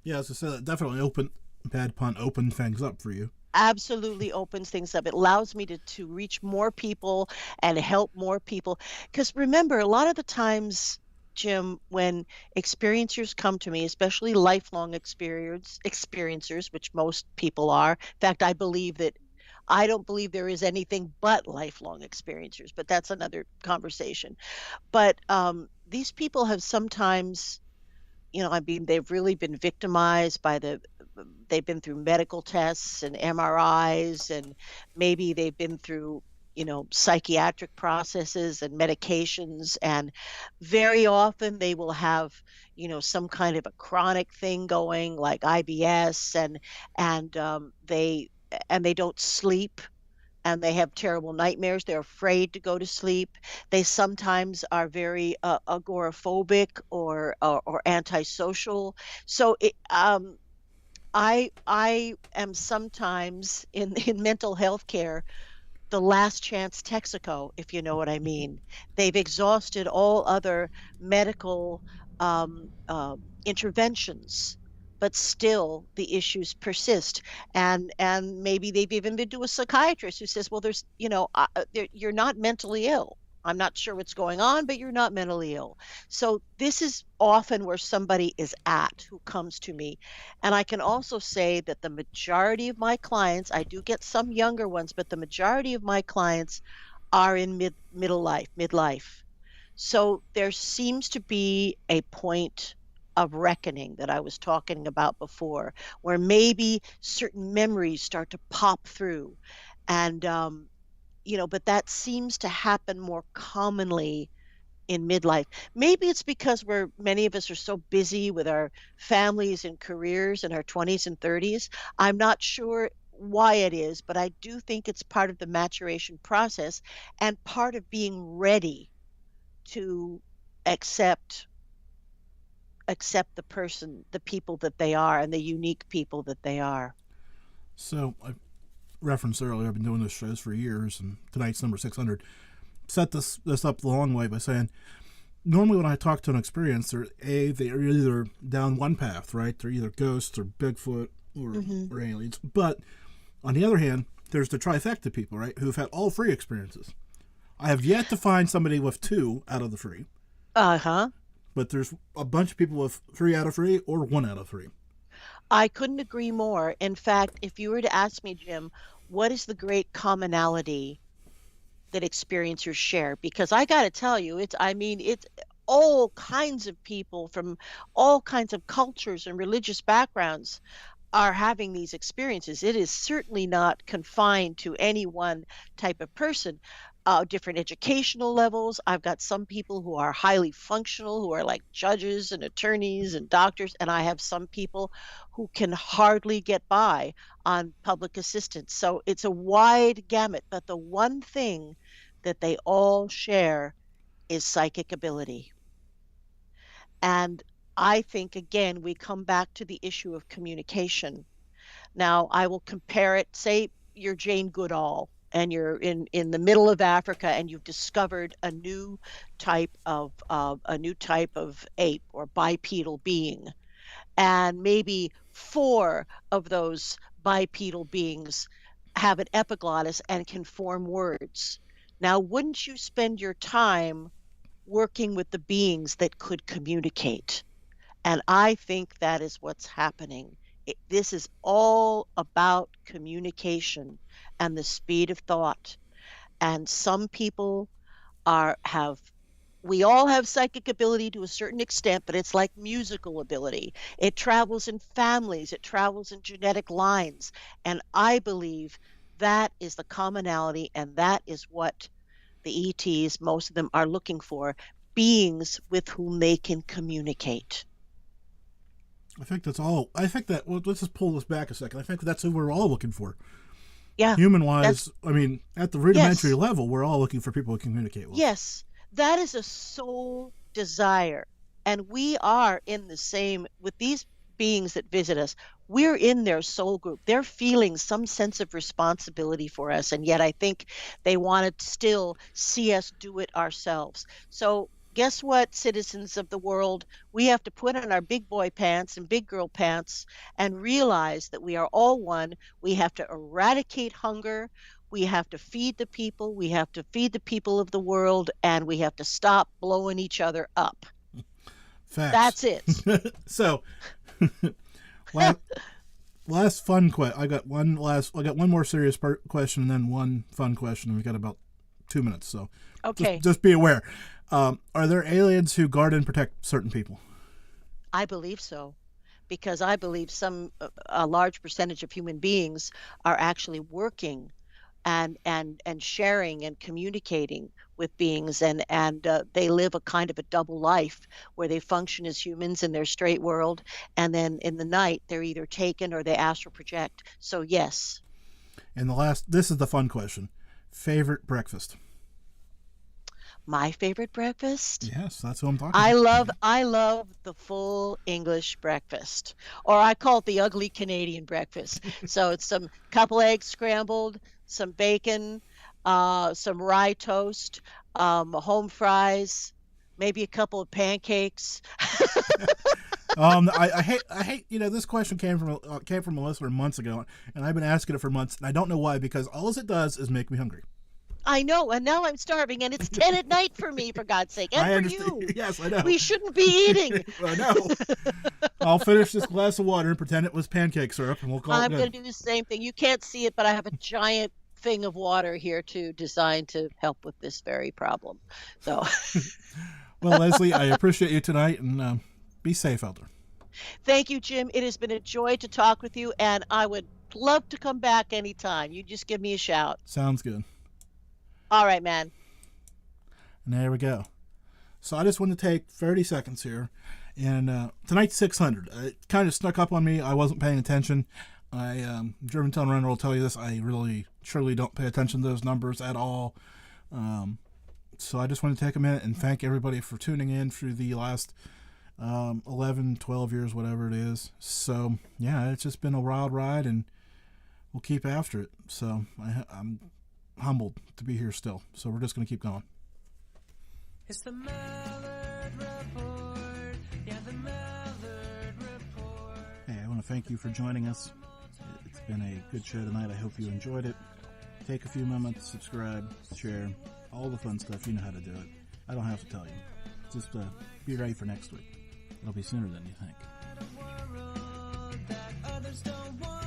Yeah, as I said, that definitely bad pun, open things up for you. Absolutely opens things up. It allows me to reach more people and help more people. Because remember, a lot of the times, Jim, when experiencers come to me, especially lifelong experiencers, which most people are. In fact, I don't believe there is anything but lifelong experiencers, but that's another conversation. But these people have sometimes, I mean, they've really been victimized they've been through medical tests and MRIs, and maybe they've been through, psychiatric processes and medications. And very often they will have, some kind of a chronic thing going like IBS, and they don't sleep, and they have terrible nightmares. They're afraid to go to sleep. They sometimes are very agoraphobic or antisocial. So I am sometimes in mental health care the last chance Texaco, if you know what I mean. They've exhausted all other medical interventions, but still the issues persist. And maybe they've even been to a psychiatrist who says, "Well, you're not mentally ill. I'm not sure what's going on, but you're not mentally ill." So this is often where somebody is at who comes to me. And I can also say that the majority of my clients, I do get some younger ones, but the majority of my clients are in midlife. So there seems to be a point of reckoning that I was talking about before, where maybe certain memories start to pop through. And, but that seems to happen more commonly in midlife. Maybe it's because many of us are so busy with our families and careers in our 20s and 30s. I'm not sure why it is, but I do think it's part of the maturation process and part of being ready to accept the people that they are, and the unique people that they are. So I referenced earlier, I've been doing this shows for years, and tonight's number 600. Set this up the long way by saying, normally when I talk to an experiencer, they are either down one path, right? They're either ghosts or Bigfoot or aliens. But On the other hand, there's the trifecta people, right, who've had all 3 experiences. I have yet to find somebody with 2 out of the 3. Uh-huh. But there's a bunch of people with 3 out of 3 or 1 out of 3. I couldn't agree more. In fact, if you were to ask me, Jim, what is the great commonality that experiencers share? Because I got to tell you, it's all kinds of people from all kinds of cultures and religious backgrounds are having these experiences. It is certainly not confined to any one type of person. Different educational levels. I've got some people who are highly functional, who are like judges and attorneys and doctors, and I have some people who can hardly get by on public assistance. So it's a wide gamut, but the one thing that they all share is psychic ability. And I think, again, we come back to the issue of communication. Now, I will compare it, say you're Jane Goodall and you're in the middle of Africa and you've discovered a new type of ape or bipedal being. And maybe 4 of those bipedal beings have an epiglottis and can form words. Now, wouldn't you spend your time working with the beings that could communicate? And I think that is what's happening. This is all about communication and the speed of thought. And some people we all have psychic ability to a certain extent, but it's like musical ability. It travels in families, it travels in genetic lines. And I believe that is the commonality, and that is what the ETs, most of them, are looking for, beings with whom they can communicate. I think that's all. I think that, well, let's just pull this back a second. I think that's who we're all looking for. Yeah. Human-wise, I mean, at the rudimentary Yes. level, we're all looking for people to communicate with. Yes, that is a soul desire. And we are in the same, with these beings that visit us, we're in their soul group. They're feeling some sense of responsibility for us. And yet I think they want to still see us do it ourselves. So guess what, citizens of the world? We have to put on our big boy pants and big girl pants and realize that we are all one. We have to eradicate hunger. We have to feed the people. We have to feed the people of the world, and we have to stop blowing each other up. Facts. That's it. So, last fun question. I got one more serious question, and then one fun question. And we've got about 2 minutes, so Okay. just be aware. Are there aliens who guard and protect certain people? I believe so, because I believe a large percentage of human beings are actually working and sharing and communicating with beings, and they live a kind of a double life where they function as humans in their straight world, and then in the night they're either taken or they astral project. So yes. And this is the fun question. Favorite breakfast? My favorite breakfast? Yes, that's what I'm talking I about. love the full English breakfast, or I call it the ugly Canadian breakfast. So it's some couple eggs scrambled, some bacon, some rye toast, home fries, maybe a couple of pancakes. I hate. This question came from a listener months ago, and I've been asking it for months, and I don't know why, because all it does is make me hungry. I know, and now I'm starving, and it's 10 at night for me, for God's sake, and I for understand. you. Yes, I know. We shouldn't be eating. I know. I'll finish this glass of water and pretend it was pancake syrup, and we'll call I'm it going good. to do the same thing. You can't see it, but I have a giant thing of water here too, designed to help with this very problem. So, Well, Lesley, I appreciate you tonight, and be safe out there. thank you, Jim. It has been a joy to talk with you, and I would love to come back anytime. You just give me a shout. Sounds good. All right, man. And there we go. So I just want to take 30 seconds here. And tonight's 600. It kind of snuck up on me. I wasn't paying attention. Germantown Runner will tell you this. I really, truly don't pay attention to those numbers at all. So I just want to take a minute and thank everybody for tuning in through the last 11, 12 years, whatever it is. So, yeah, it's just been a wild ride, and we'll keep after it. So I'm humbled to be here still. So we're just going to keep going. It's the Malliard Report. Yeah, the Malliard Report. Hey, I want to thank you for joining us. It's been a good show tonight. I hope you enjoyed it. Take a few moments, subscribe, share, all the fun stuff. You know how to do it. I don't have to tell you. Just be ready for next week. It'll be sooner than you think. That others don't want.